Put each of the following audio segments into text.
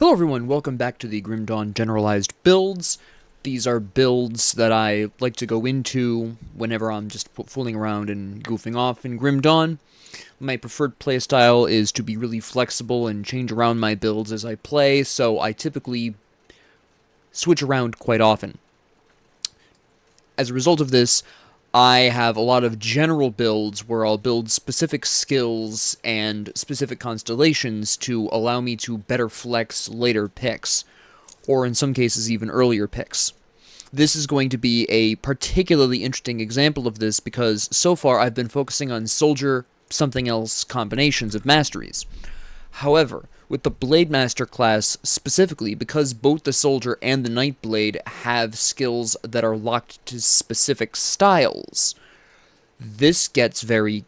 Hello everyone, welcome back to the Grim Dawn Generalized Builds. These are builds that I like to go into whenever I'm just fooling around and goofing off in Grim Dawn. My preferred playstyle is to be really flexible and change around my builds as I play, so I typically switch around quite often. As a result of this, I have a lot of general builds where I'll build specific skills and specific constellations to allow me to better flex later picks, or in some cases even earlier picks. This is going to be a particularly interesting example of this because so far I've been focusing on soldier something else combinations of masteries. However, with the Blademaster class specifically, because both the Soldier and the Nightblade have skills that are locked to specific styles, this gets very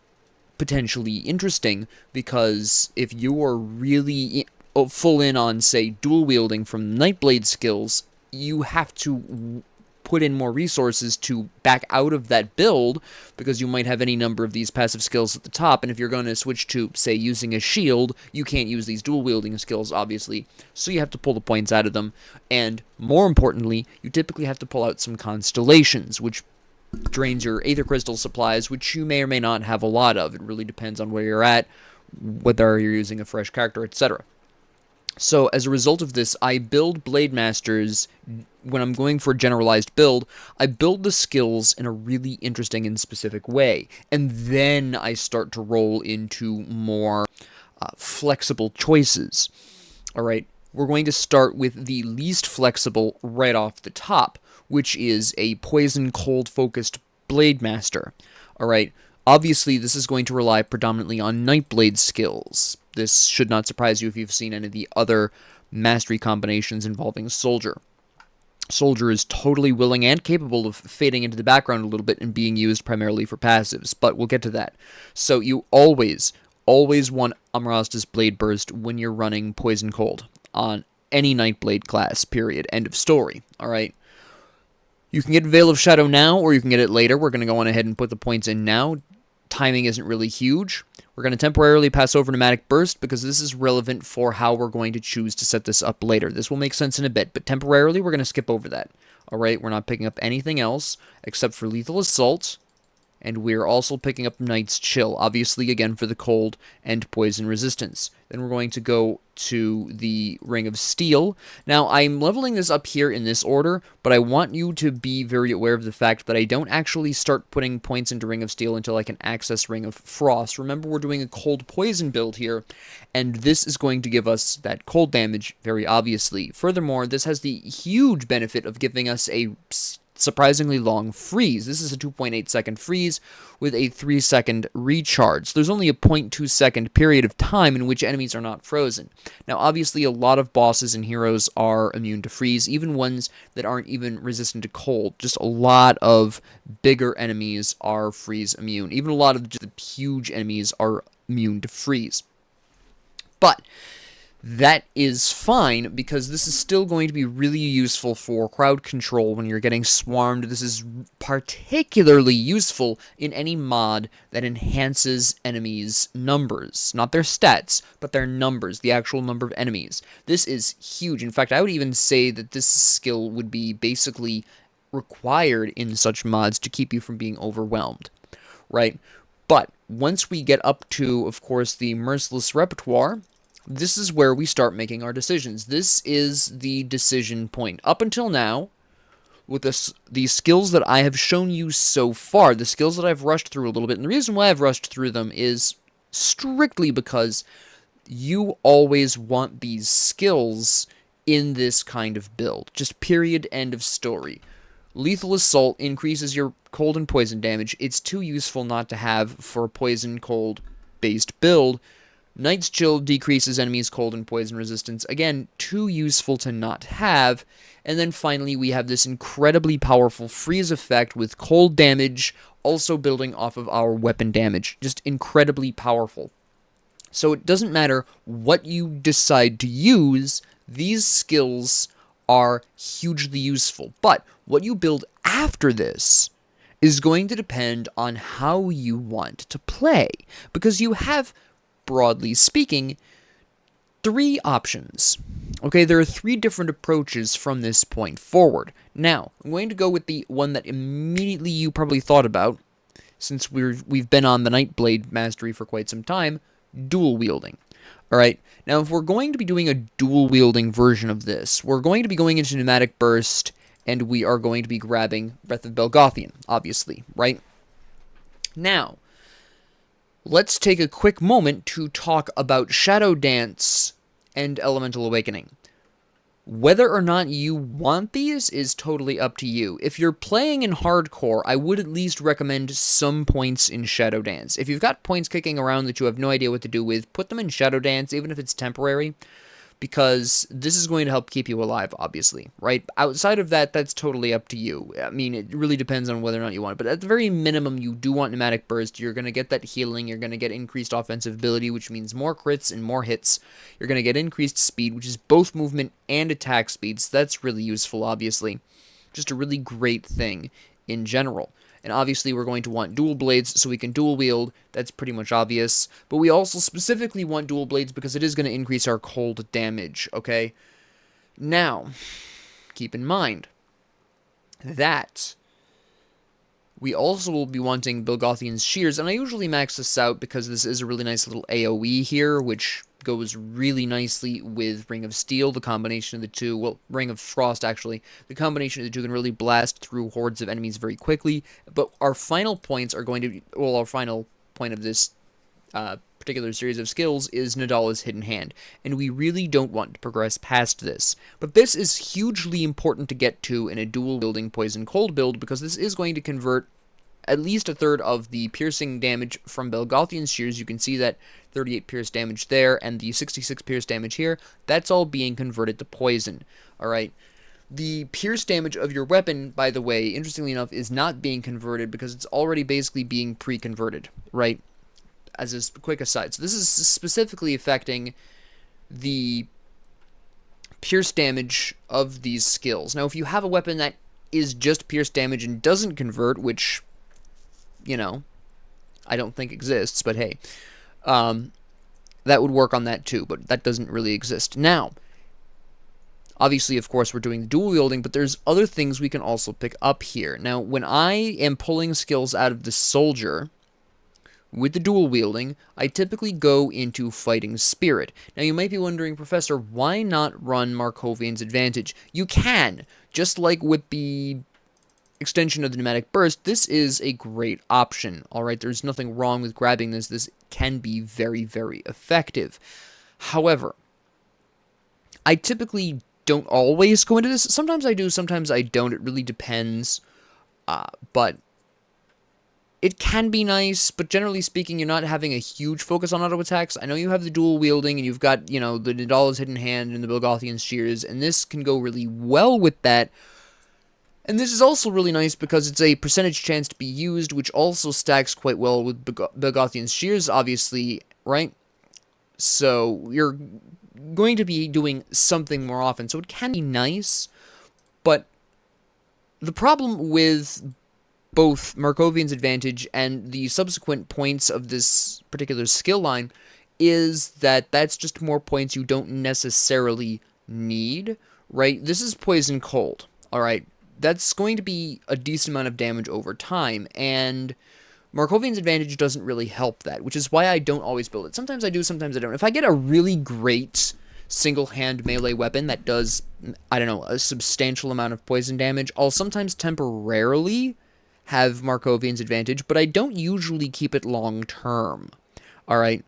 potentially interesting, because if you are really full in on, say, dual wielding from Nightblade skills, you have to put in more resources to back out of that build, because you might have any number of these passive skills at the top, and if you're going to switch to, say, using a shield, you can't use these dual wielding skills, obviously, so you have to pull the points out of them, and more importantly, you typically have to pull out some constellations, which drains your Aether Crystal supplies, which you may or may not have a lot of. It really depends on where you're at, whether you're using a fresh character, etc. So, as a result of this, I build Blademasters. When I'm going for a generalized build, I build the skills in a really interesting and specific way, and then I start to roll into more flexible choices. Alright, we're going to start with the least flexible right off the top, which is a poison cold focused Blademaster. Alright, obviously this is going to rely predominantly on Nightblade skills. This should not surprise you if you've seen any of the other mastery combinations involving Soldier. Soldier is totally willing and capable of fading into the background a little bit and being used primarily for passives, but we'll get to that. So you always want Amarasta's Blade Burst when you're running Poison Cold on any Nightblade class, period. End of story, alright? You can get Veil of Shadow now, or you can get it later. We're going to go on ahead and put the points in now. Timing isn't really huge. We're going to temporarily pass over Pneumatic Burst because this is relevant for how we're going to choose to set this up later. This will make sense in a bit, but temporarily we're going to skip over that. Alright, we're not picking up anything else except for Lethal Assault, and we're also picking up Night's Chill, obviously again for the cold and poison resistance. Then we're going to go to the Ring of Steel. Now, I'm leveling this up here in this order, but I want you to be very aware of the fact that I don't actually start putting points into Ring of Steel until I can access Ring of Frost. Remember, we're doing a cold poison build here, and this is going to give us that cold damage, very obviously. Furthermore, this has the huge benefit of giving us a surprisingly long freeze. This is a 2.8 second freeze with a 3 second recharge. So there's only a 0.2 second period of time in which enemies are not frozen. Now, obviously, a lot of bosses and heroes are immune to freeze, even ones that aren't even resistant to cold. Just a lot of bigger enemies are freeze immune. Even a lot of the huge enemies are immune to freeze. But that is fine, because this is still going to be really useful for crowd control when you're getting swarmed. This is particularly useful in any mod that enhances enemies' numbers. Not their stats, but their numbers, the actual number of enemies. This is huge. In fact, I would even say that this skill would be basically required in such mods to keep you from being overwhelmed, right? But once we get up to, of course, the Merciless Repertoire, this is where we start making our decisions. This is the decision point. Up until now, with the skills that I have shown you so far, the skills that I've rushed through a little bit, and the reason why I've rushed through them is strictly because you always want these skills in this kind of build. Just period, end of story. Lethal Assault increases your cold and poison damage. It's too useful not to have for a poison-cold based build. Night's Chill decreases enemies' cold and poison resistance. Again, too useful to not have. And then finally, we have this incredibly powerful freeze effect with cold damage, also building off of our weapon damage. Just incredibly powerful. So it doesn't matter what you decide to use, these skills are hugely useful. But what you build after this is going to depend on how you want to play. Because you have, broadly speaking, three options. Okay, there are 3 different approaches from this point forward. Now, I'm going to go with the one that immediately you probably thought about, since we've been on the Nightblade mastery for quite some time, dual wielding. Alright, now if we're going to be doing a dual wielding version of this, we're going to be going into Pneumatic Burst, and we are going to be grabbing Breath of Belgothian, obviously, right? Now, let's take a quick moment to talk about Shadow Dance and Elemental Awakening. Whether or not you want these is totally up to you. If you're playing in hardcore, I would at least recommend some points in Shadow Dance. If you've got points kicking around that you have no idea what to do with, put them in Shadow Dance, even if it's temporary, because this is going to help keep you alive, obviously, right? Outside of that, that's totally up to you. I mean, it really depends on whether or not you want it, but at the very minimum, you do want Pneumatic Burst. You're going to get that healing, you're going to get increased offensive ability, which means more crits and more hits. You're going to get increased speed, which is both movement and attack speed, so that's really useful, obviously. Just a really great thing in general. And obviously we're going to want dual blades so we can dual wield. That's pretty much obvious. But we also specifically want dual blades because it is going to increase our cold damage, okay? Now, keep in mind that we also will be wanting Belgothian's Shears, and I usually max this out because this is a really nice little AoE here, which goes really nicely with Ring of Steel, the combination of the two, well, Ring of Frost, actually. The combination of the two can really blast through hordes of enemies very quickly, but our final points are going to be, well, our final point of this particular series of skills is Nadala's Hidden Hand, and we really don't want to progress past this. But this is hugely important to get to in a dual-wielding Poison Cold build, because this is going to convert at least a third of the piercing damage from Belgothian's Shears. You can see that 38 pierce damage there, and the 66 pierce damage here, that's all being converted to poison. Alright, the pierce damage of your weapon, by the way, interestingly enough, is not being converted because it's already basically being pre-converted, right? As a quick aside. So this is specifically affecting the pierce damage of these skills. Now, if you have a weapon that is just pierce damage and doesn't convert, which, you know, I don't think exists, but hey, that would work on that too, but that doesn't really exist. Now, obviously, of course, we're doing the dual wielding, but there's other things we can also pick up here. Now, when I am pulling skills out of the soldier with the dual wielding, I typically go into Fighting Spirit. Now, you might be wondering, Professor, why not run Markovian's Advantage? You can, just like with the extension of the Pneumatic Burst, this is a great option, alright? There's nothing wrong with grabbing this. This can be very, very effective. However, I typically don't always go into this. Sometimes I do, sometimes I don't. It really depends. But it can be nice, but generally speaking, you're not having a huge focus on auto attacks. I know you have the dual wielding, and you've got, you know, the Nadala's Hidden Hand and the Belgothian's Shears, and this can go really well with that. And this is also really nice because it's a percentage chance to be used, which also stacks quite well with Belgothian's Shears, obviously, right? So you're going to be doing something more often, so it can be nice, but the problem with both Markovian's Advantage and the subsequent points of this particular skill line is that that's just more points you don't necessarily need, right? This is Poison Cold, alright? That's going to be a decent amount of damage over time, and Markovian's Advantage doesn't really help that, which is why I don't always build it. Sometimes I do, sometimes I don't. If I get a really great single-hand melee weapon that does, I don't know, a substantial amount of poison damage, I'll sometimes temporarily have Markovian's Advantage, but I don't usually keep it long-term. Alright?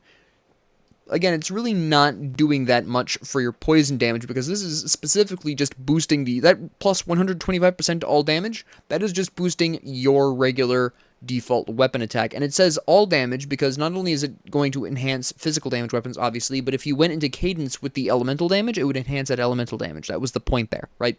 Again, it's really not doing that much for your poison damage, because this is specifically just boosting that plus 125% to all damage, that is just boosting your regular default weapon attack. And it says all damage because not only is it going to enhance physical damage weapons, obviously, but if you went into cadence with the elemental damage, it would enhance that elemental damage. That was the point there, right?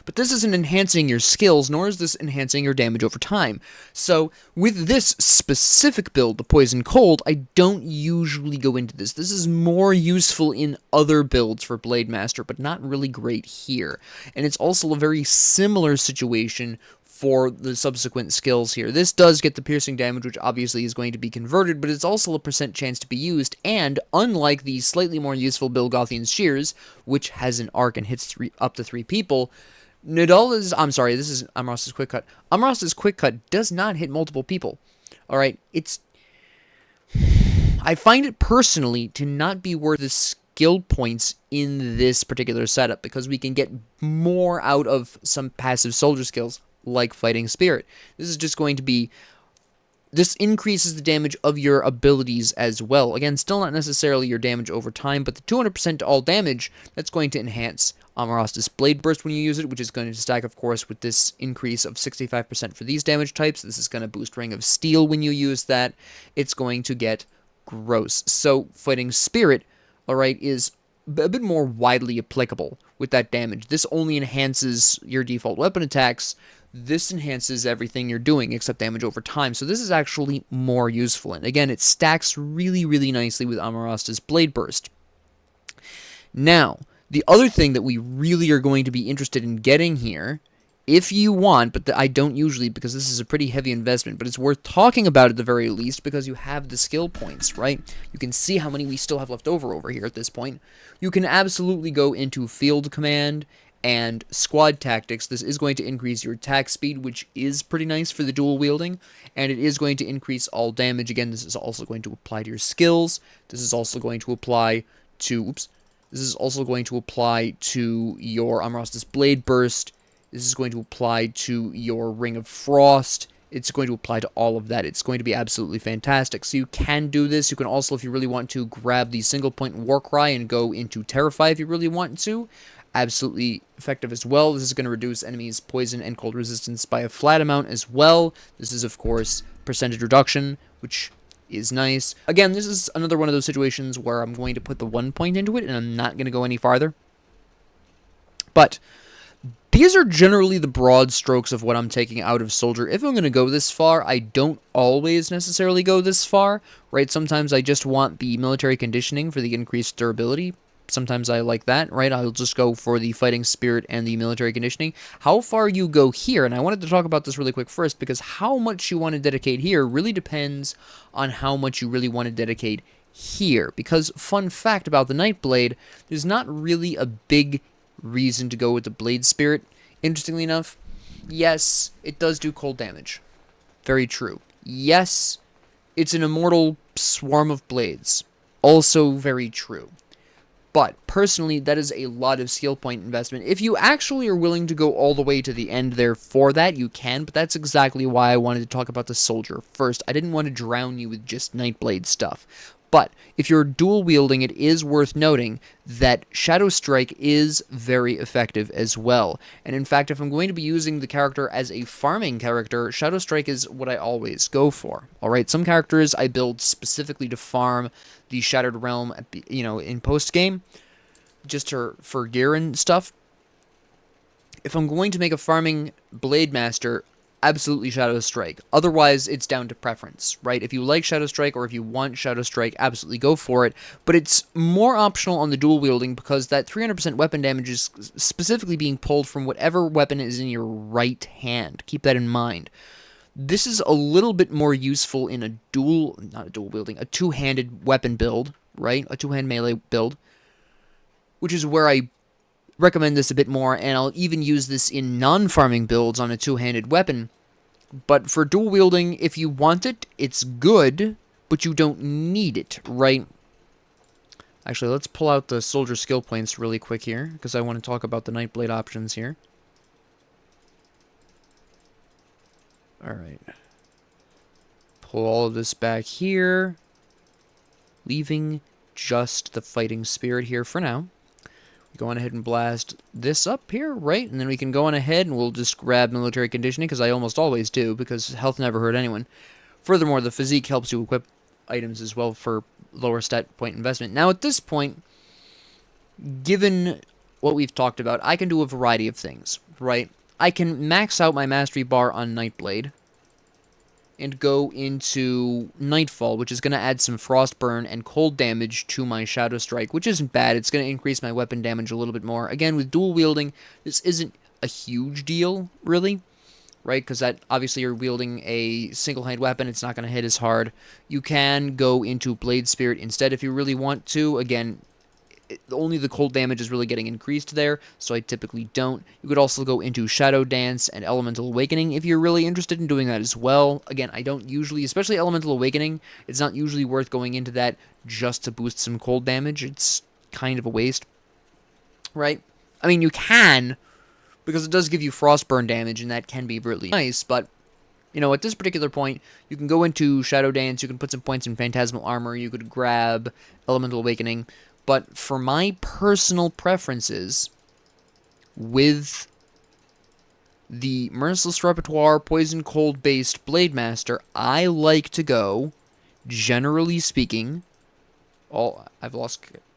But this isn't enhancing your skills, nor is this enhancing your damage over time. So, with this specific build, the Poison Cold, I don't usually go into this. This is more useful in other builds for Blademaster, but not really great here. And it's also a very similar situation for the subsequent skills here. This does get the piercing damage, which obviously is going to be converted, but it's also a percent chance to be used, and unlike the slightly more useful Bilgothian Shears, which has an arc and hits up to 3 people, this is Amros's Quick Cut. Amros's Quick Cut does not hit multiple people. Alright, I find it personally to not be worth the skill points in this particular setup, because we can get more out of some passive soldier skills, like Fighting Spirit. This is just going to be... This increases the damage of your abilities as well. Again, still not necessarily your damage over time, but the 200% to all damage, that's going to enhance Amaras's Blade Burst when you use it, which is going to stack, of course, with this increase of 65% for these damage types. This is going to boost Ring of Steel when you use that. It's going to get gross. So, Fighting Spirit, alright, is a bit more widely applicable with that damage. This only enhances your default weapon attacks. This enhances everything you're doing except damage over time, so this is actually more useful. And again, it stacks really, really nicely with Amarasta's Blade Burst. Now, the other thing that we really are going to be interested in getting here, if you want, but I don't usually because this is a pretty heavy investment, but it's worth talking about at the very least because you have the skill points, right? You can see how many we still have left over here at this point. You can absolutely go into Field Command and Squad Tactics. This is going to increase your attack speed, which is pretty nice for the dual wielding, and it is going to increase all damage. Again, this is also going to apply to your skills. This is also going to apply to... This is also going to apply to your Amarasta's Blade Burst. This is going to apply to your Ring of Frost. It's going to apply to all of that. It's going to be absolutely fantastic. So you can do this. You can also, if you really want to, grab the single point Warcry and go into Terrify if you really want to. Absolutely effective as well. This is going to reduce enemies' poison and cold resistance by a flat amount as well. This is, of course, percentage reduction, which is nice. Again, this is another one of those situations where I'm going to put the 1 point into it, and I'm not going to go any farther. But these are generally the broad strokes of what I'm taking out of Soldier. If I'm going to go this far, I don't always necessarily go this far, right? Sometimes I just want the military conditioning for the increased durability. Sometimes I like that, right? I'll just go for the Fighting Spirit and the military conditioning. How far you go here, and I wanted to talk about this really quick first, because how much you want to dedicate here really depends on how much you really want to dedicate here. Because, fun fact about the Nightblade, there's not really a big reason to go with the Blade Spirit. Interestingly enough, yes, it does do cold damage. Very true. Yes, it's an immortal swarm of blades. Also very true. But, personally, that is a lot of skill point investment. If you actually are willing to go all the way to the end there for that, you can, but that's exactly why I wanted to talk about the Soldier first. I didn't want to drown you with just Nightblade stuff. But, if you're dual wielding, it is worth noting that Shadow Strike is very effective as well. And in fact, if I'm going to be using the character as a farming character, Shadow Strike is what I always go for. Alright, some characters I build specifically to farm the Shattered Realm at the, in post-game, just for gear and stuff. If I'm going to make a farming Blademaster, absolutely Shadow Strike. Otherwise, it's down to preference, right? If you like Shadow Strike or if you want Shadow Strike, absolutely go for it. But it's more optional on the dual wielding because that 300% weapon damage is specifically being pulled from whatever weapon is in your right hand. Keep that in mind. This is a little bit more useful in a a two-handed weapon build, right? A two-hand melee build, which is where I recommend this a bit more, and I'll even use this in non-farming builds on a two-handed weapon. But for dual wielding, if you want it, it's good, but you don't need it, right? Actually, let's pull out the soldier skill points really quick here, because I want to talk about the Nightblade options here. Alright. Pull all of this back here, leaving just the Fighting Spirit here for now. Go on ahead and blast this up here, right? And then we can go on ahead and we'll just grab military conditioning, because I almost always do, because health never hurt anyone. Furthermore, the physique helps you equip items as well for lower stat point investment. Now, at this point, given what we've talked about, I can do a variety of things, right? I can max out my mastery bar on Nightblade and go into Nightfall, which is going to add some Frostburn and cold damage to my Shadow Strike, which isn't bad. It's going to increase my weapon damage a little bit more. Again, with dual wielding, this isn't a huge deal, really, right? Because that obviously you're wielding a single-hand weapon. It's not going to hit as hard. You can go into Blade Spirit instead if you really want to. Again, only the cold damage is really getting increased there, so I typically don't. You could also go into Shadow Dance and Elemental Awakening if you're really interested in doing that as well. Again, I don't usually, especially Elemental Awakening, it's not usually worth going into that just to boost some cold damage. It's kind of a waste, right? I mean, you can, because it does give you Frostburn damage, and that can be really nice, but you know, at this particular point, you can go into Shadow Dance, you can put some points in Phantasmal Armor, you could grab Elemental Awakening, but for my personal preferences, with the Merciless Repertoire Poison Cold based Blademaster, I like to go, generally speaking,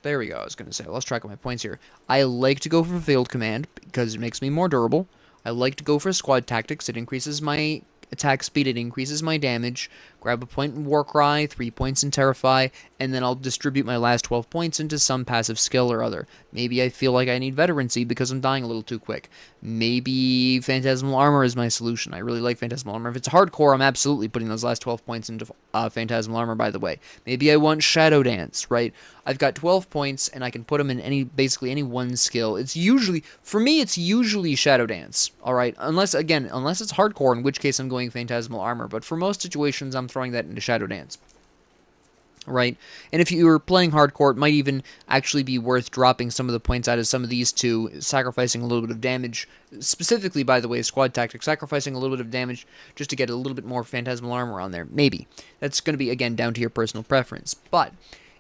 there we go, I was going to say, I lost track of my points here. I like to go for Field Command, because it makes me more durable. I like to go for Squad Tactics, it increases my attack speed, it increases my damage. Grab a point in Warcry, 3 points in Terrify, and then I'll distribute my last 12 points into some passive skill or other. Maybe I feel like I need Veterancy because I'm dying a little too quick. Maybe Phantasmal Armor is my solution. I really like Phantasmal Armor. If it's hardcore, I'm absolutely putting those last 12 points into Phantasmal Armor, by the way. Maybe I want Shadow Dance, right? I've got 12 points, and I can put them in basically any one skill. It's usually, for me, it's usually Shadow Dance, alright? Unless it's hardcore, in which case I'm going Phantasmal Armor. But for most situations, I'm throwing that into Shadow Dance. Right? And if you were playing hardcore, it might even actually be worth dropping some of the points out of some of these two, sacrificing a little bit of damage. Specifically, by the way, Squad Tactics, sacrificing a little bit of damage just to get a little bit more Phantasmal Armor on there. Maybe. That's going to be, again, down to your personal preference. But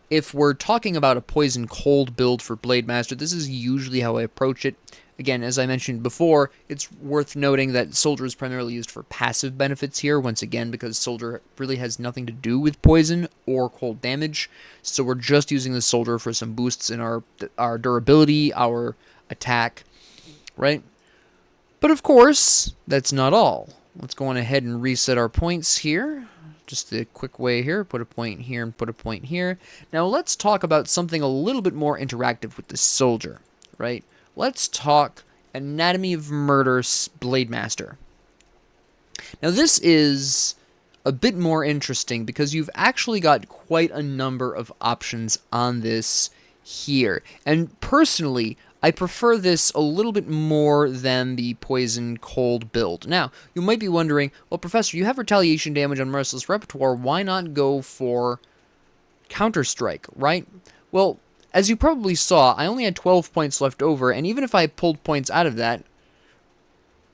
if we're talking about a Poison Cold build for Blademaster, this is usually how I approach it. Again, as I mentioned before, it's worth noting that Soldier is primarily used for passive benefits here, once again, because Soldier really has nothing to do with poison or cold damage, so we're just using the Soldier for some boosts in our durability, our attack, right? But of course, that's not all. Let's go on ahead and reset our points here. Just the quick way here, put a point here and put a point here. Now let's talk about something a little bit more interactive with the Soldier, right? Let's talk Anatomy of Murder Blademaster. Now this is a bit more interesting because you've actually got quite a number of options on this here. And personally, I prefer this a little bit more than the Poison Cold build. Now, you might be wondering, well, Professor, you have Retaliation damage on Merciless Repertoire, why not go for Counter-Strike, right? Well, as you probably saw, I only had 12 points left over, and even if I pulled points out of that,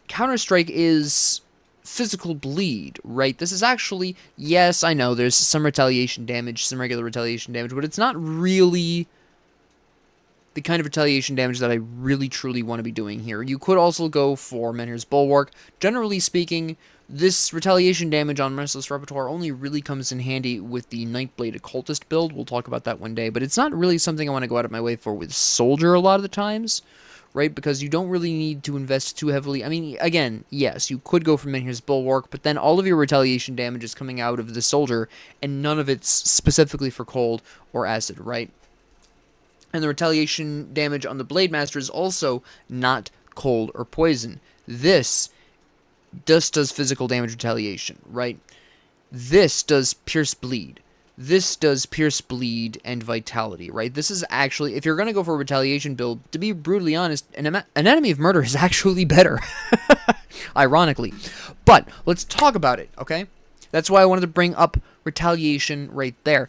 Counter-Strike is physical bleed, right? This is actually, yes, I know, there's some retaliation damage, some regular retaliation damage, but it's not really the kind of retaliation damage that I really truly want to be doing here. You could also go for Menhir's Bulwark. Generally speaking, this retaliation damage on Merciless Repertoire only really comes in handy with the Nightblade Occultist build. We'll talk about that one day, but it's not really something I want to go out of my way for with Soldier a lot of the times, right? Because you don't really need to invest too heavily. I mean, again, yes, you could go for Menhir's Bulwark, but then all of your retaliation damage is coming out of the Soldier, and none of it's specifically for cold or acid, right? And the retaliation damage on the Blademaster is also not cold or poison. This just does physical damage retaliation, right? This does pierce bleed. This does pierce bleed and vitality, right? This is actually, if you're going to go for a retaliation build, to be brutally honest, Anatomy of Murder is actually better. Ironically. But let's talk about it, okay? That's why I wanted to bring up retaliation right there.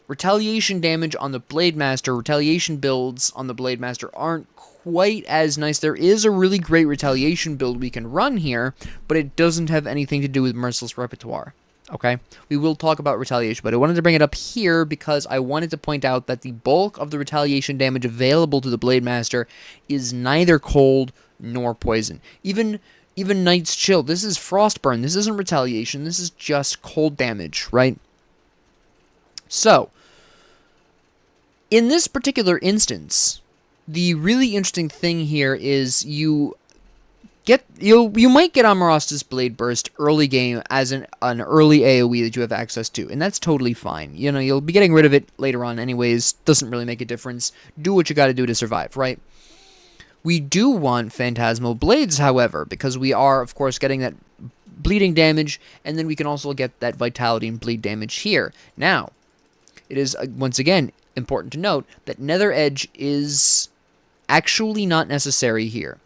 Retaliation damage on the Blademaster, retaliation builds on the Blademaster aren't quite as nice. There is a really great retaliation build we can run here, but it doesn't have anything to do with Merciless Repertoire. Okay? We will talk about retaliation, but I wanted to bring it up here because I wanted to point out that the bulk of the retaliation damage available to the Blademaster is neither cold nor poison. Even Knight's Chill, this is Frostburn. This isn't retaliation. This is just cold damage, right? So, in this particular instance, the really interesting thing here is you might get Amarasta's Blade Burst early game as an early AoE that you have access to, and that's totally fine. You know, you'll be getting rid of it later on anyways, doesn't really make a difference. Do what you gotta do to survive, right? We do want Phantasmal Blades, however, because we are, of course, getting that bleeding damage, and then we can also get that vitality and bleed damage here. Now, it is, once again, important to note that Nether Edge is actually not necessary here.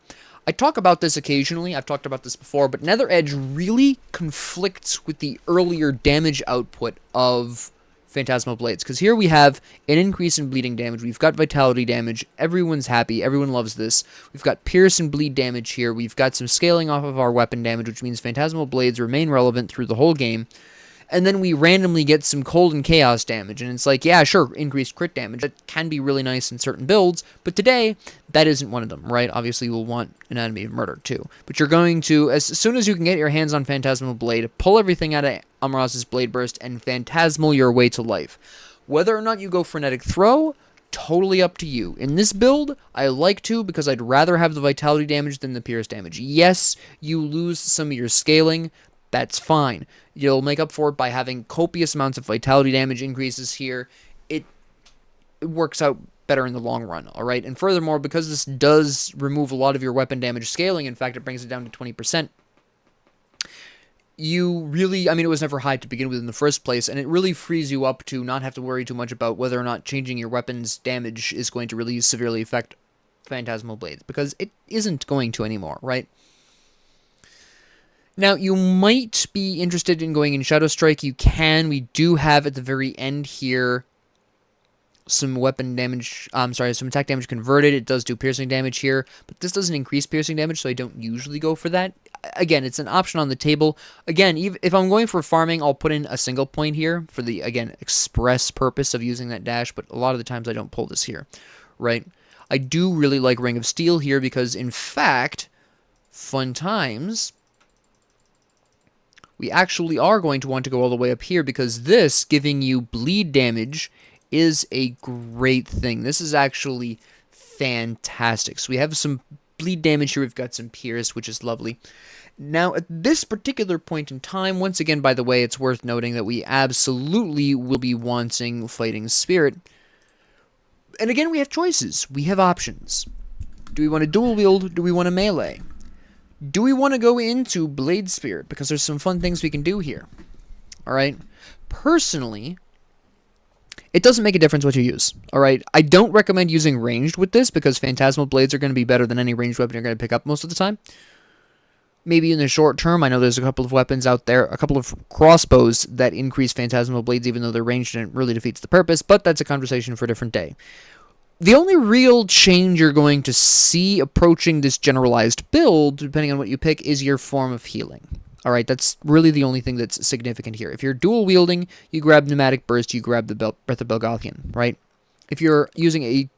I talk about this occasionally, I've talked about this before, but Nether Edge really conflicts with the earlier damage output of Phantasmal Blades, because here we have an increase in bleeding damage, we've got vitality damage, everyone's happy, everyone loves this, we've got pierce and bleed damage here, we've got some scaling off of our weapon damage, which means Phantasmal Blades remain relevant through the whole game, and then we randomly get some cold and chaos damage, and it's like, yeah, sure, increased crit damage, that can be really nice in certain builds, but today, that isn't one of them, right? Obviously, you'll want Anatomy of Murder, too. But you're going to, as soon as you can get your hands on Phantasmal Blade, pull everything out of Amaras's Blade Burst, and Phantasmal your way to life. Whether or not you go Frenetic Throw, totally up to you. In this build, I like to because I'd rather have the vitality damage than the pierce damage. Yes, you lose some of your scaling, that's fine. You'll make up for it by having copious amounts of vitality damage increases here. It works out better in the long run, alright? And furthermore, because this does remove a lot of your weapon damage scaling, in fact, it brings it down to 20%, you really, I mean, it was never high to begin with in the first place, and it really frees you up to not have to worry too much about whether or not changing your weapon's damage is going to really severely affect Phantasmal Blades, because it isn't going to anymore, right? Now, you might be interested in going in Shadow Strike. You can. We do have at the very end here some weapon damage, some attack damage converted. It does do piercing damage here, but this doesn't increase piercing damage, so I don't usually go for that. Again, it's an option on the table. Again, if I'm going for farming, I'll put in a single point here for the, again, express purpose of using that dash, but a lot of the times I don't pull this here, right? I do really like Ring of Steel here because, in fact, fun times, we actually are going to want to go all the way up here because this, giving you bleed damage, is a great thing. This is actually fantastic. So we have some bleed damage here. We've got some pierce, which is lovely. Now, at this particular point in time, once again, by the way, it's worth noting that we absolutely will be wanting Fighting Spirit. And again, we have choices. We have options. Do we want to dual wield? Do we want to melee? Do we want to go into Blade Spirit? Because there's some fun things we can do here. Alright? Personally, it doesn't make a difference what you use. Alright? I don't recommend using ranged with this because Phantasmal Blades are going to be better than any ranged weapon you're going to pick up most of the time. Maybe in the short term, I know there's a couple of weapons out there, a couple of crossbows that increase Phantasmal Blades even though they're ranged and it really defeats the purpose, but that's a conversation for a different day. The only real change you're going to see approaching this generalized build, depending on what you pick, is your form of healing. Alright, that's really the only thing that's significant here. If you're dual wielding, you grab Pneumatic Burst, you grab the Breath of Belgothian, right? If you're using a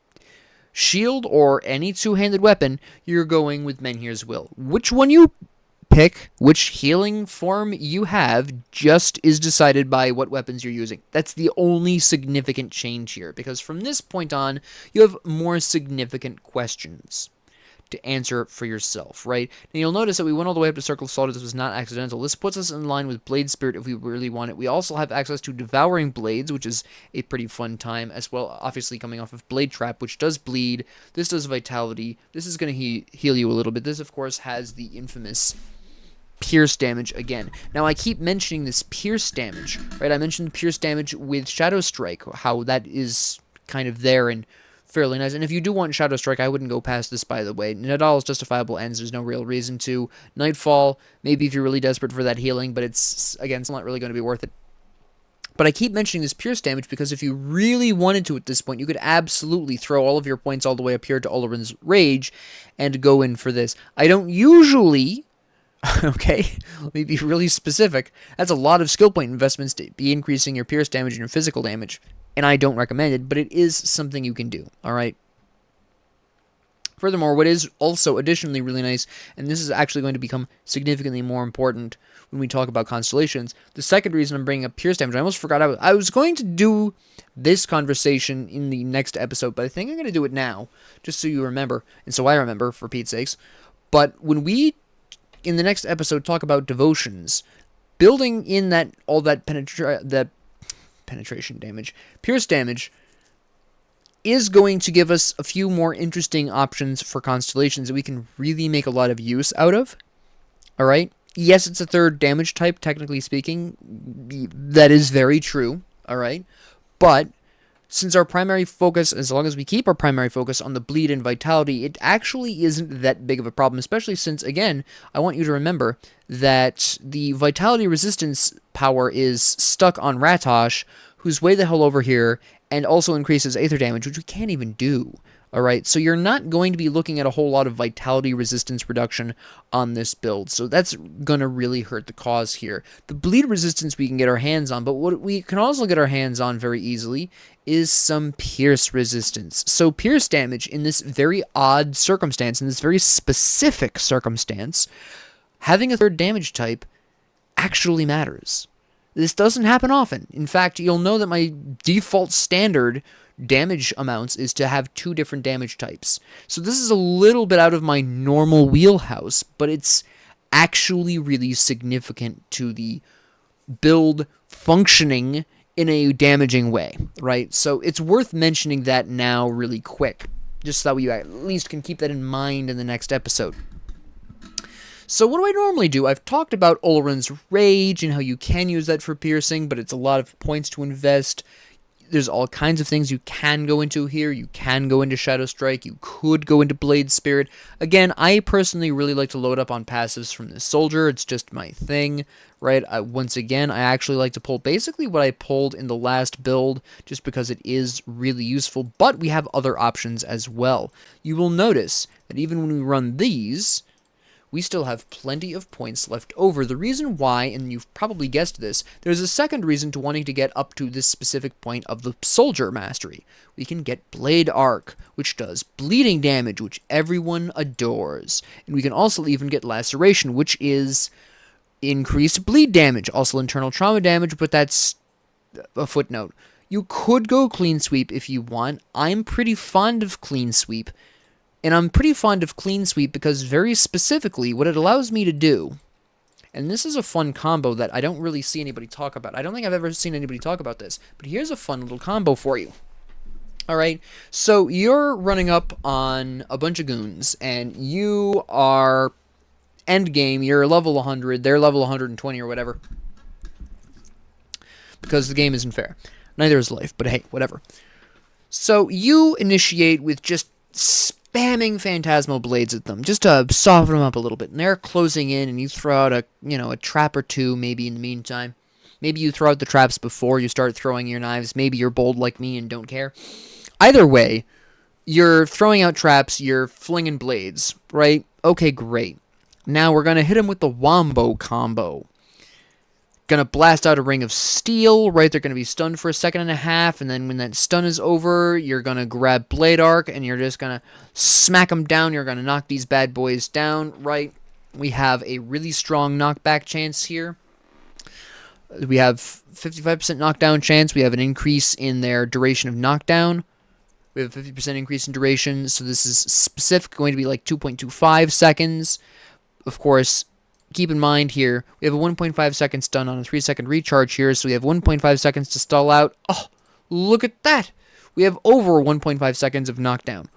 shield or any two-handed weapon, you're going with Menhir's Will. Which one you pick, which healing form you have, just is decided by what weapons you're using. That's the only significant change here, because from this point on, you have more significant questions to answer for yourself, right? And you'll notice that we went all the way up to Circle of Salt. This was not accidental. This puts us in line with Blade Spirit if we really want it. We also have access to Devouring Blades, which is a pretty fun time, as well, obviously coming off of Blade Trap, which does bleed. This does vitality. This is going to heal you a little bit. This, of course, has the infamous pierce damage again. Now, I keep mentioning this pierce damage, right? I mentioned pierce damage with Shadow Strike, how that is kind of there and fairly nice. And if you do want Shadow Strike, I wouldn't go past this, by the way. Nadal's justifiable ends. There's no real reason to. Nightfall, maybe if you're really desperate for that healing, but it's, again, it's not really going to be worth it. But I keep mentioning this pierce damage because if you really wanted to at this point, you could absolutely throw all of your points all the way up here to Olarin's Rage and go in for this. I don't usually... Okay, let me be really specific. That's a lot of skill point investments to be increasing your pierce damage and your physical damage, and I don't recommend it, but it is something you can do, alright? Furthermore, what is also additionally really nice, and this is actually going to become significantly more important when we talk about constellations, the second reason I'm bringing up pierce damage, I almost forgot I was going to do this conversation in the next episode, but I think I'm going to do it now, just so you remember, and so I remember, for Pete's sakes. But when we in the next episode talk about devotions, building in that all that penetration damage, pierce damage, is going to give us a few more interesting options for constellations that we can really make a lot of use out of. Alright? Yes, it's a third damage type, technically speaking. That is very true. Alright? But since our primary focus, as long as we keep our primary focus on the bleed and vitality, it actually isn't that big of a problem, especially since, again, I want you to remember that the vitality resistance power is stuck on Ratosh, who's way the hell over here, and also increases Aether damage, which we can't even do. Alright, so you're not going to be looking at a whole lot of vitality resistance reduction on this build, so that's going to really hurt the cause here. The bleed resistance we can get our hands on, but what we can also get our hands on very easily is some pierce resistance. So pierce damage in this very odd circumstance, in this very specific circumstance, having a third damage type actually matters. This doesn't happen often. In fact, you'll know that my default standard damage amounts is to have 2 different damage types. So this is a little bit out of my normal wheelhouse, but it's actually really significant to the build functioning in a damaging way, right? So it's worth mentioning that now really quick, just so that we at least can keep that in mind in the next episode. So what do I normally do? I've talked about Olrun's Rage and how you can use that for piercing, but it's a lot of points to invest. There's all kinds of things you can go into here. You can go into Shadow Strike. You could go into Blade Spirit. Again, I personally really like to load up on passives from this soldier. It's just my thing, right? Once again, I actually like to pull basically what I pulled in the last build just because it is really useful, but we have other options as well. You will notice that even when we run these, we still have plenty of points left over. The reason why, and you've probably guessed this, there's a second reason to wanting to get up to this specific point of the Soldier Mastery. We can get Blade Arc, which does bleeding damage, which everyone adores. And we can also even get Laceration, which is increased bleed damage, also internal trauma damage, but that's a footnote. You could go Clean Sweep if you want. I'm pretty fond of Clean Sweep. And I'm pretty fond of Clean Sweep because very specifically what it allows me to do, and this is a fun combo that I don't really see anybody talk about. I don't think I've ever seen anybody talk about this, but here's a fun little combo for you. Alright, so you're running up on a bunch of goons, and you are endgame, you're level 100, they're level 120 or whatever. Because the game isn't fair. Neither is life, but hey, whatever. So you initiate with just spamming Phantasmal Blades at them, just to soften them up a little bit. And they're closing in, and you throw out a trap or two, maybe in the meantime. Maybe you throw out the traps before you start throwing your knives. Maybe you're bold like me and don't care. Either way, you're throwing out traps, you're flinging blades, right? Okay, great. Now we're going to hit him with the Wombo combo. Gonna blast out a Ring of Steel, right? They're gonna be stunned for a second and a half, and then when that stun is over, you're gonna grab Blade Arc, and you're just gonna smack them down. You're gonna knock these bad boys down, right? We have a really strong knockback chance here. We have 55% knockdown chance. We have an increase in their duration of knockdown. We have a 50% increase in duration, so this is specific, going to be like 2.25 seconds. Of course, keep in mind here, we have a 1.5 second stun on a 3-second recharge here, so we have 1.5 seconds to stall out. Oh, look at that! We have over 1.5 seconds of knockdown.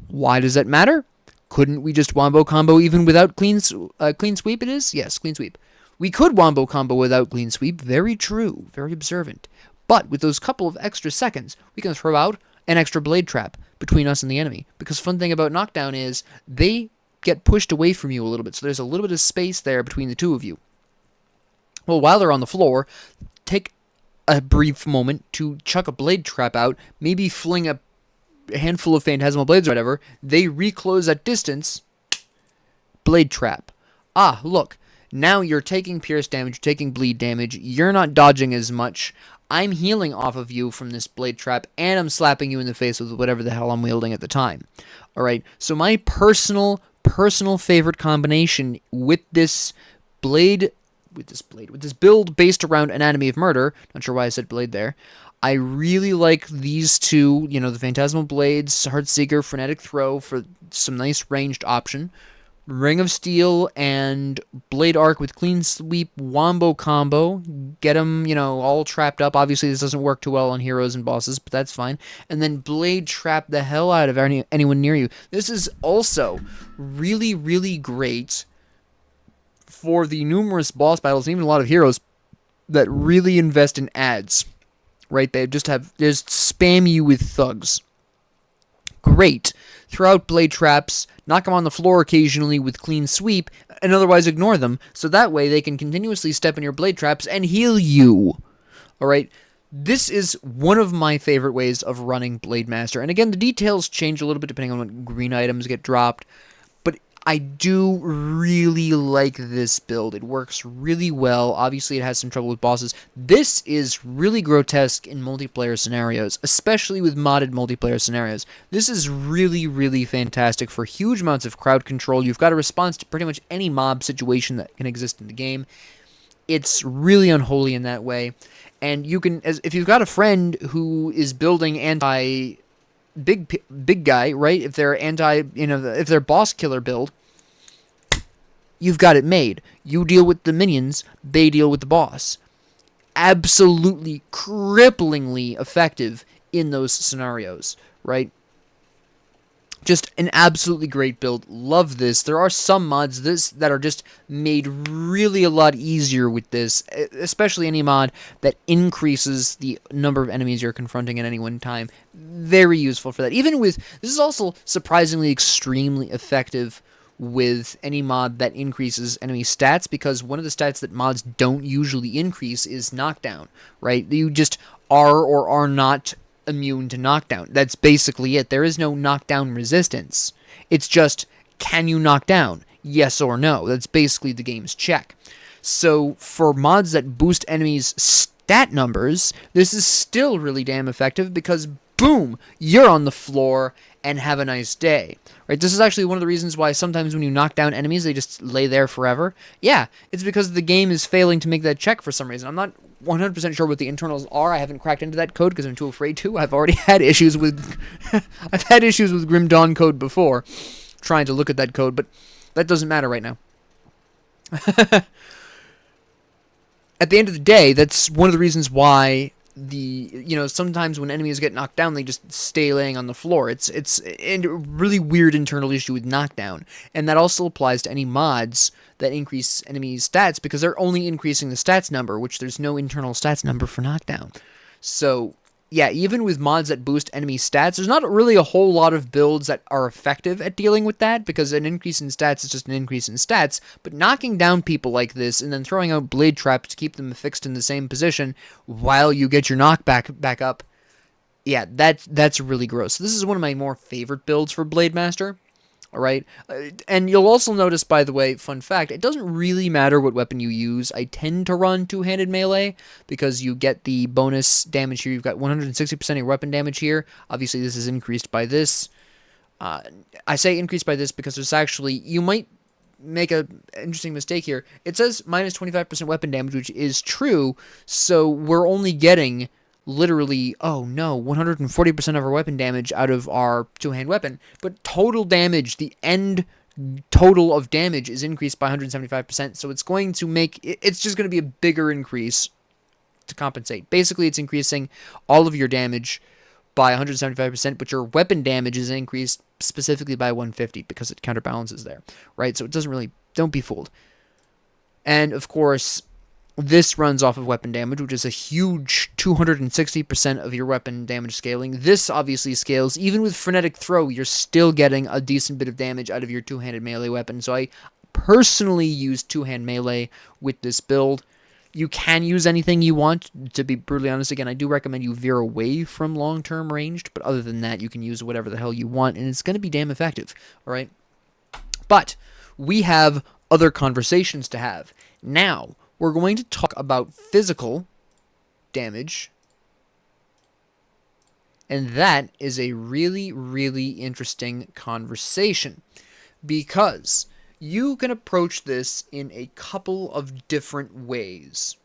Why does that matter? Couldn't we just Wombo combo even without Clean Sweep it is? Yes, Clean Sweep. We could Wombo combo without Clean Sweep. Very true. Very observant. But with those couple of extra seconds, we can throw out an extra Blade Trap between us and the enemy. Because fun thing about knockdown is they get pushed away from you a little bit, so there's a little bit of space there between the two of you. Well, while they're on the floor, take a brief moment to chuck a Blade Trap out, maybe fling a handful of Phantasmal Blades or whatever. They reclose at distance. Blade Trap. Ah, look. Now you're taking pierce damage, you're taking bleed damage, you're not dodging as much. I'm healing off of you from this Blade Trap, and I'm slapping you in the face with whatever the hell I'm wielding at the time. Alright, so my personal favorite combination with this build based around Anatomy of Murder, not sure why I said blade there, I really like these two, the Phantasmal Blades, Heartseeker, Frenetic Throw for some nice ranged option. Ring of Steel and Blade Arc with Clean Sweep Wombo combo. Get them, all trapped up. Obviously, this doesn't work too well on heroes and bosses, but that's fine. And then Blade Trap the hell out of anyone near you. This is also really, really great for the numerous boss battles and even a lot of heroes that really invest in ads. Right? They just spam you with thugs. Great. Throw out blade traps, knock them on the floor occasionally with clean sweep, and otherwise ignore them, so that way they can continuously step in your blade traps and heal you. Alright? This is one of my favorite ways of running Blademaster. And again, the details change a little bit depending on what green items get dropped. But I do really like this build. It works really well. Obviously, it has some trouble with bosses. This is really grotesque in multiplayer scenarios, especially with modded multiplayer scenarios. This is really, really fantastic for huge amounts of crowd control. You've got a response to pretty much any mob situation that can exist in the game. It's really unholy in that way. And you can, if you've got a friend who is building anti big guy, right? If they're if they're boss killer build, you've got it made. You deal with the minions, they deal with the boss. Absolutely cripplingly effective in those scenarios, right? Just an absolutely great build. Love this. There are some mods that are just made really a lot easier with this, especially any mod that increases the number of enemies you're confronting at any one time. Very useful for that. This is also surprisingly extremely effective with any mod that increases enemy stats, because one of the stats that mods don't usually increase is knockdown, right? You just are or are not immune to knockdown. That's basically it. There is no knockdown resistance. It's just, can you knock down? Yes or no. That's basically the game's check. So for mods that boost enemies' stat numbers, this is still really damn effective because, boom, you're on the floor and have a nice day. Right? This is actually one of the reasons why sometimes when you knock down enemies, they just lay there forever. Yeah, it's because the game is failing to make that check for some reason. I'm not 100% sure what the internals are. I haven't cracked into that code because I'm too afraid to. I've already had issues with I've had issues with Grim Dawn code before, trying to look at that code, but that doesn't matter right now. At the end of the day, that's one of the reasons why sometimes when enemies get knocked down, they just stay laying on the floor. It's a really weird internal issue with knockdown, and that also applies to any mods that increase enemies' stats, because they're only increasing the stats number, which there's no internal stats number for knockdown. So yeah, even with mods that boost enemy stats, there's not really a whole lot of builds that are effective at dealing with that, because an increase in stats is just an increase in stats. But knocking down people like this and then throwing out blade traps to keep them fixed in the same position while you get your knockback back up, yeah, that's really gross. This is one of my more favorite builds for Blademaster. Alright, and you'll also notice, by the way, fun fact, it doesn't really matter what weapon you use. I tend to run two-handed melee, because you get the bonus damage here. You've got 160% of your weapon damage here. Obviously, this is increased by this. I say increased by this because there's actually, you might make an interesting mistake here. It says minus 25% weapon damage, which is true, so we're only getting literally, 140% of our weapon damage out of our two-hand weapon, but total damage, the end total of damage is increased by 175%, so it's just going to be a bigger increase to compensate. Basically, it's increasing all of your damage by 175%, but your weapon damage is increased specifically by 150 because it counterbalances there, right? So it doesn't really, don't be fooled. And of course, this runs off of weapon damage, which is a huge 260% of your weapon damage scaling. This obviously scales. Even with Frenetic Throw, you're still getting a decent bit of damage out of your two-handed melee weapon. So I personally use two-hand melee with this build. You can use anything you want, to be brutally honest. Again, I do recommend you veer away from long-term ranged, but other than that, you can use whatever the hell you want, and it's going to be damn effective, alright? But we have other conversations to have. Now, we're going to talk about physical damage, and that is a really, really interesting conversation, because you can approach this in a couple of different ways,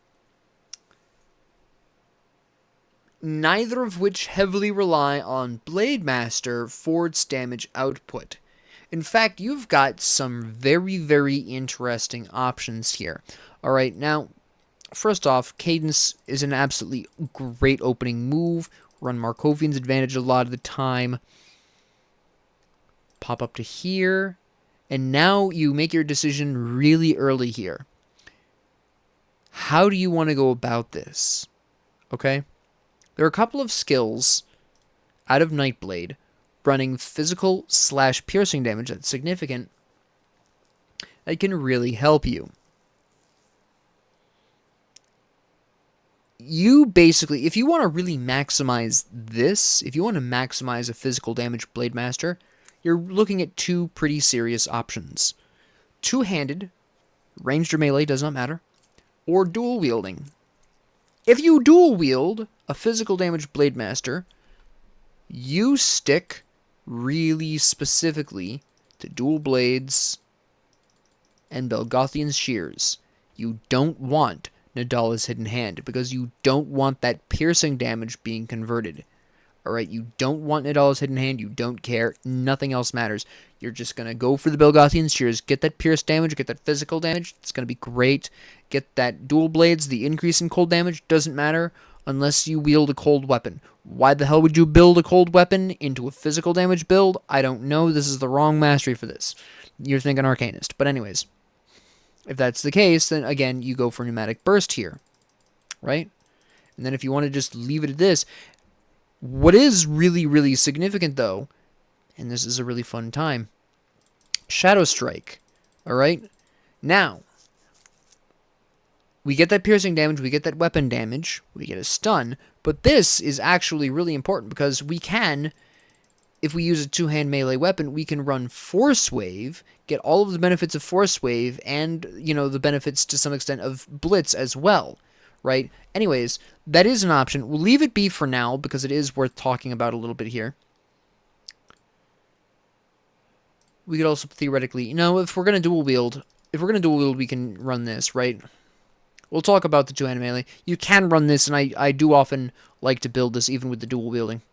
neither of which heavily rely on Blademaster for its damage output. In fact, you've got some very, very interesting options here. All right, now, first off, Cadence is an absolutely great opening move. Run Markovian's advantage a lot of the time. Pop up to here. And now you make your decision really early here. How do you want to go about this? Okay? There are a couple of skills out of Nightblade running physical / piercing damage that's significant that can really help you. You basically, if you want to really maximize this, if you want to maximize a physical damage Blademaster, you're looking at two pretty serious options. Two-handed, ranged or melee, does not matter, or dual wielding. If you dual wield a physical damage Blademaster, you stick really specifically to dual blades and Belgothian's shears. You don't want Nadala's hidden hand because you don't want that piercing damage being converted. Alright, you don't want Nadala's hidden hand, you don't care, nothing else matters. You're just going to go for the Belgothian shears, get that pierce damage, get that physical damage, it's going to be great. Get that dual blades, the increase in cold damage, doesn't matter unless you wield a cold weapon. Why the hell would you build a cold weapon into a physical damage build? I don't know, this is the wrong mastery for this. You're thinking Arcanist, but anyways. If that's the case, then again, you go for Pneumatic Burst here, right? And then if you want to just leave it at this, what is really, really significant, though, and this is a really fun time, Shadow Strike, all right? Now, we get that piercing damage, we get that weapon damage, we get a stun, but this is actually really important because we can, if we use a two-hand melee weapon, we can run Force Wave, get all of the benefits of Force Wave, and, you know, the benefits to some extent of Blitz as well, right? Anyways, that is an option. We'll leave it be for now because it is worth talking about a little bit here. We could also theoretically, you know, if we're going to dual wield, we can run this, right? We'll talk about the two-hand melee. You can run this, and I do often like to build this even with the dual wielding.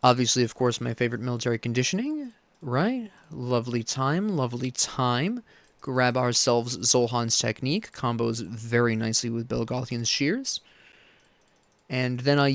Obviously, of course, my favorite military conditioning, right? Lovely time, lovely time. Grab ourselves Zolhan's Technique. Combos very nicely with Belgothian's Shears. And then I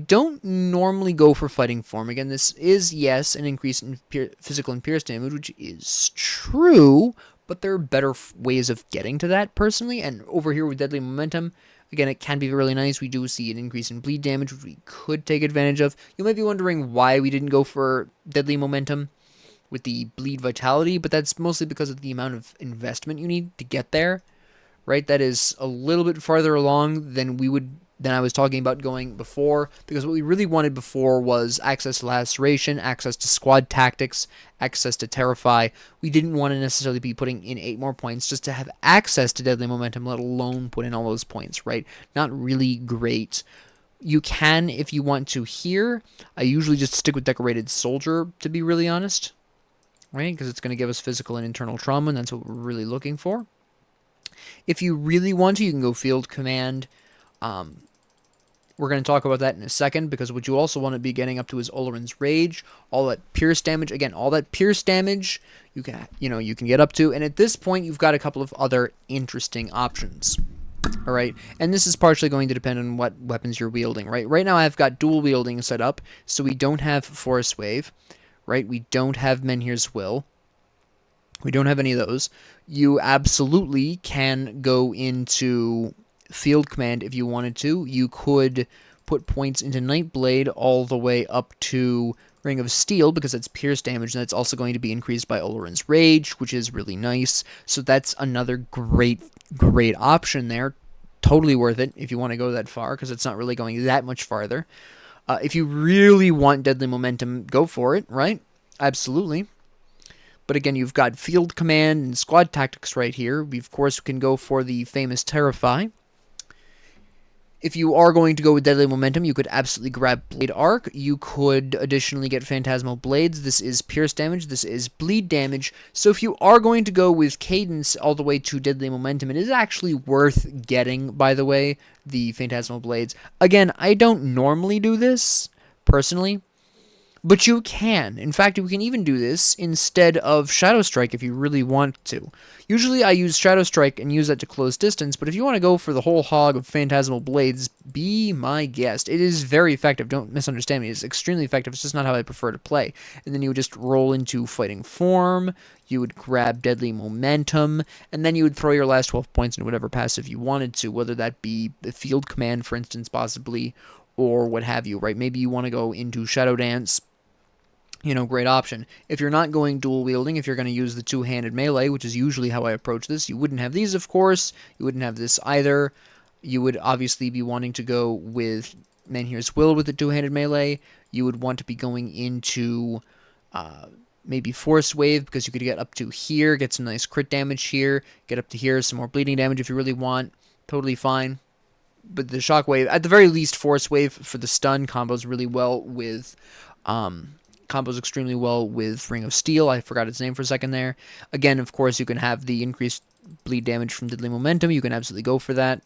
don't normally go for Fighting Form. Again, this is, yes, an increase in physical and pierce damage, which is true, but there are better ways of getting to that, personally. And over here with Deadly Momentum, again, it can be really nice. We do see an increase in bleed damage, which we could take advantage of. You might be wondering why we didn't go for Deadly Momentum with the bleed vitality, but that's mostly because of the amount of investment you need to get there, right? That is a little bit farther along than I was talking about going before, because what we really wanted before was access to Laceration, access to Squad Tactics, access to Terrify. We didn't want to necessarily be putting in 8 more points just to have access to Deadly Momentum, let alone put in all those points, right? Not really great. You can, if you want to here. I usually just stick with Decorated Soldier, to be really honest, right? Because it's going to give us physical and internal trauma, and that's what we're really looking for. If you really want to, you can go Field Command. We're going to talk about that in a second, because what you also want to be getting up to is Oleron's Rage. All that pierce damage, again, all that pierce damage you can get up to. And at this point, you've got a couple of other interesting options. All right, and this is partially going to depend on what weapons you're wielding, right? Right now, I've got dual wielding set up, so we don't have Force Wave, right? We don't have Menhir's Will. We don't have any of those. You absolutely can go into Field Command if you wanted to. You could put points into Nightblade all the way up to Ring of Steel, because that's pierce damage, and that's also going to be increased by Oleron's Rage, which is really nice. So that's another great option there. Totally worth it if you want to go that far, because it's not really going that much farther. If you really want Deadly Momentum, go for it, right? Absolutely. But again, you've got Field Command and Squad Tactics right here. We, of course, can go for the famous Terrify. If you are going to go with Deadly Momentum, you could absolutely grab Blade Arc. You could additionally get Phantasmal Blades. This is pierce damage. This is bleed damage. So if you are going to go with Cadence all the way to Deadly Momentum, it is actually worth getting, by the way, the Phantasmal Blades. Again, I don't normally do this, personally. But you can. In fact, you can even do this instead of Shadow Strike if you really want to. Usually I use Shadow Strike and use that to close distance, but if you want to go for the whole hog of Phantasmal Blades, be my guest. It is very effective. Don't misunderstand me. It's extremely effective. It's just not how I prefer to play. And then you would just roll into Fighting Form, you would grab Deadly Momentum, and then you would throw your last 12 points into whatever passive you wanted to, whether that be the Field Command, for instance, possibly, or what have you, right? Maybe you want to go into Shadow Dance, great option. If you're not going dual wielding, if you're going to use the two-handed melee, which is usually how I approach this, you wouldn't have these, of course. You wouldn't have this either. You would obviously be wanting to go with Menhir's Will with the two-handed melee. You would want to be going into maybe Force Wave, because you could get up to here, get some nice crit damage here, get up to here, some more bleeding damage if you really want. Totally fine. But the Shockwave, at the very least, Force Wave for the stun combos really well with... combos extremely well with Ring of Steel. I forgot its name for a second there. Again, of course, you can have the increased bleed damage from Deadly Momentum. You can absolutely go for that,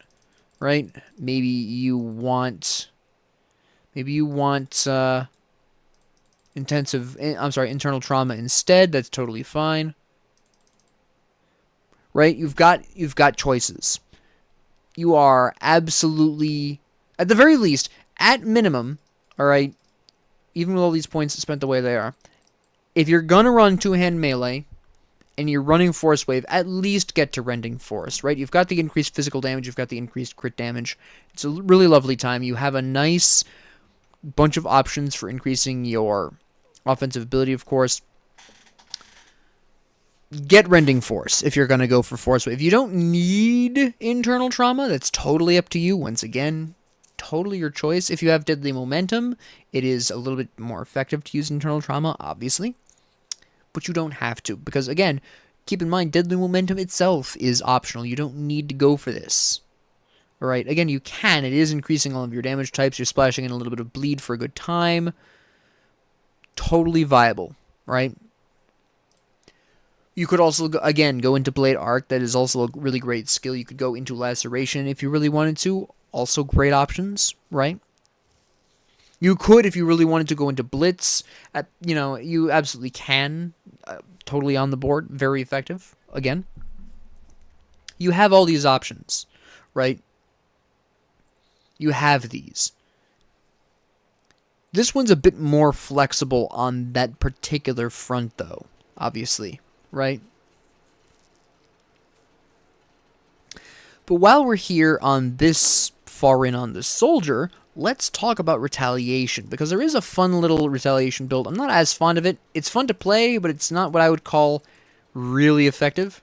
right? Maybe you want internal trauma instead. That's totally fine, right? You've got choices. You are absolutely, at the very least, at minimum, all right. Even with all these points spent the way they are, if you're going to run two-hand melee and you're running Force Wave, at least get to Rending Force, right? You've got the increased physical damage, you've got the increased crit damage. It's a really lovely time. You have a nice bunch of options for increasing your offensive ability, of course. Get Rending Force if you're going to go for Force Wave. You don't need internal trauma. That's totally up to you. Once again, totally your choice. If you have Deadly Momentum, it is a little bit more effective to use internal trauma, obviously. But you don't have to, because again, keep in mind, Deadly Momentum itself is optional. You don't need to go for this. Alright, again, you can. It is increasing all of your damage types. You're splashing in a little bit of bleed for a good time. Totally viable, right? You could also, again, go into Blade Arc. That is also a really great skill. You could go into Laceration if you really wanted to. Also great options, right? You could, if you really wanted to, go into Blitz. You absolutely can. Totally on the board. Very effective. Again. You have all these options, right? You have these. This one's a bit more flexible on that particular front, though. Obviously, right? But while we're here on this far in on the soldier, let's talk about Retaliation, because there is a fun little Retaliation build. I'm not as fond of it. It's fun to play, but it's not what I would call really effective,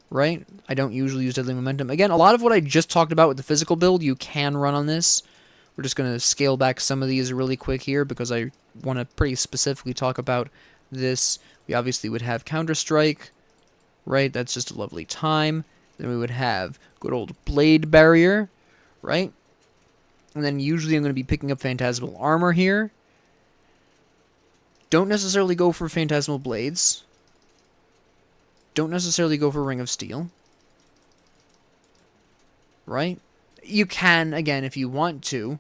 right? I don't usually use Deadly Momentum. Again, a lot of what I just talked about with the physical build, you can run on this. We're just going to scale back some of these really quick here, because I want to pretty specifically talk about this. We obviously would have Counter-Strike, right? That's just a lovely time. Then we would have good old Blade Barrier, right? And then usually I'm going to be picking up Phantasmal Armor here. Don't necessarily go for Phantasmal Blades. Don't necessarily go for Ring of Steel. Right? You can, again, if you want to.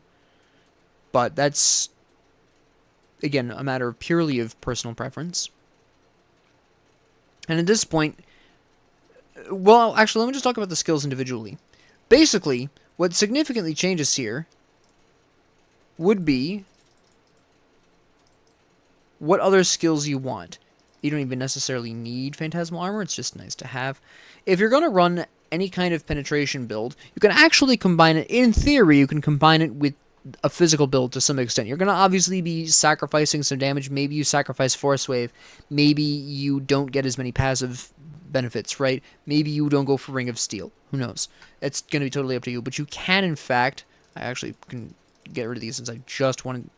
But that's, again, a matter purely of personal preference. And at this point, well, actually, let me just talk about the skills individually. Basically, what significantly changes here would be what other skills you want. You don't even necessarily need Phantasmal Armor, it's just nice to have. If you're going to run any kind of penetration build, you can actually combine it, in theory, you can combine it with a physical build to some extent. You're going to obviously be sacrificing some damage. Maybe you sacrifice Force Wave. Maybe you don't get as many passive benefits, right? Maybe you don't go for Ring of Steel. Who knows? It's going to be totally up to you. But you can, in fact, I actually can get rid of these since I just wanted...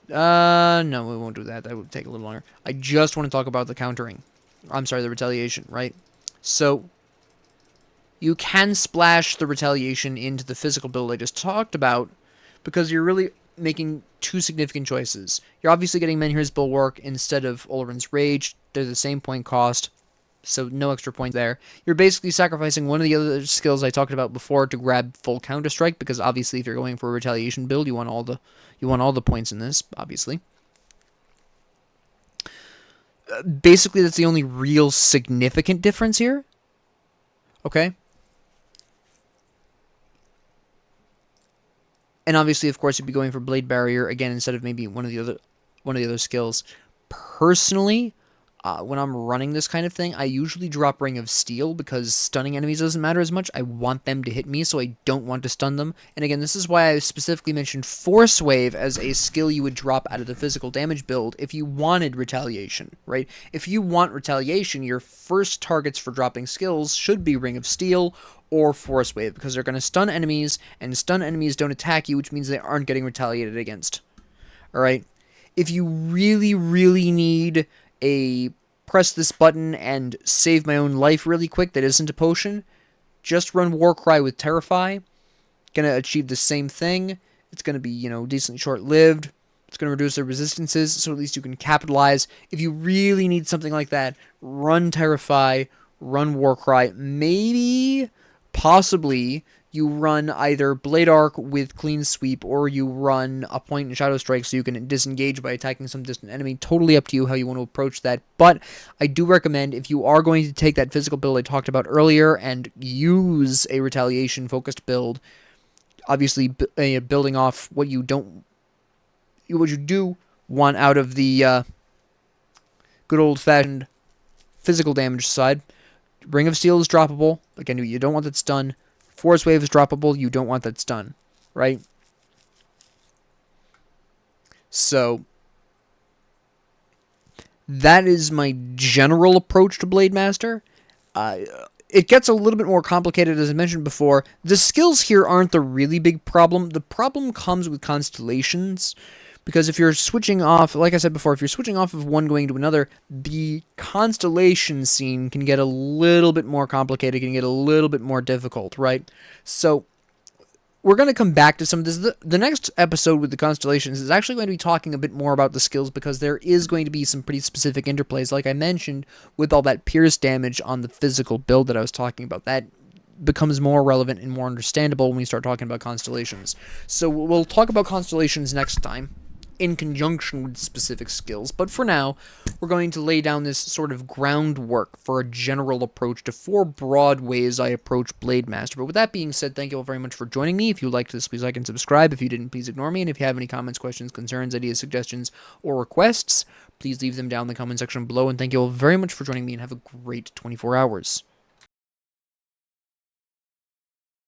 no, we won't do that. That would take a little longer. I just want to talk about the countering. I'm sorry, the Retaliation, right? So, you can splash the Retaliation into the physical build I just talked about, because you're really making two significant choices. You're obviously getting Menhir's Bulwark instead of Olrin's Rage. They're the same point cost, so no extra point there. You're basically sacrificing one of the other skills I talked about before to grab full Counter-Strike, because obviously if you're going for a Retaliation build, you want all the points in this, obviously. Basically, that's the only real significant difference here. Okay? And obviously, of course, you'd be going for Blade Barrier again instead of maybe one of the other skills. Personally, when I'm running this kind of thing, I usually drop Ring of Steel because stunning enemies doesn't matter as much. I want them to hit me, so I don't want to stun them. And again, this is why I specifically mentioned Force Wave as a skill you would drop out of the physical damage build if you wanted Retaliation, right? If you want Retaliation, your first targets for dropping skills should be Ring of Steel or Force Wave because they're going to stun enemies, and stun enemies don't attack you, which means they aren't getting retaliated against. Alright? If you really, really need a press this button and save my own life really quick that isn't a potion, just run Warcry with Terrify. Gonna achieve the same thing. It's gonna be, decently short-lived. It's gonna reduce their resistances, so at least you can capitalize. If you really need something like that, run Terrify, run Warcry. Maybe, possibly, you run either Blade Arc with Clean Sweep, or you run a Point and Shadow Strike so you can disengage by attacking some distant enemy. Totally up to you how you want to approach that. But I do recommend, if you are going to take that physical build I talked about earlier and use a Retaliation-focused build, obviously building off what you do want out of the good old-fashioned physical damage side. Ring of Steel is droppable. Again, you don't want that stun. Force Wave is droppable. You don't want that stun, right? So, that is my general approach to Blademaster. It gets a little bit more complicated, as I mentioned before. The skills here aren't the really big problem. The problem comes with constellations. Because if you're switching off, like I said before, if you're switching off of one going to another, the constellation scene can get a little bit more complicated, can get a little bit more difficult, right? So, we're going to come back to some of this. The next episode with the constellations is actually going to be talking a bit more about the skills because there is going to be some pretty specific interplays, like I mentioned, with all that pierce damage on the physical build that I was talking about. That becomes more relevant and more understandable when we start talking about constellations. So we'll talk about constellations next time, in conjunction with specific skills. But for now, we're going to lay down this sort of groundwork for a general approach to 4 broad ways I approach Blademaster. But with that being said, thank you all very much for joining me. If you liked this, please like and subscribe. If you didn't, please ignore me. And if you have any comments, questions, concerns, ideas, suggestions, or requests, please leave them down in the comment section below. And thank you all very much for joining me, and have a great 24 hours.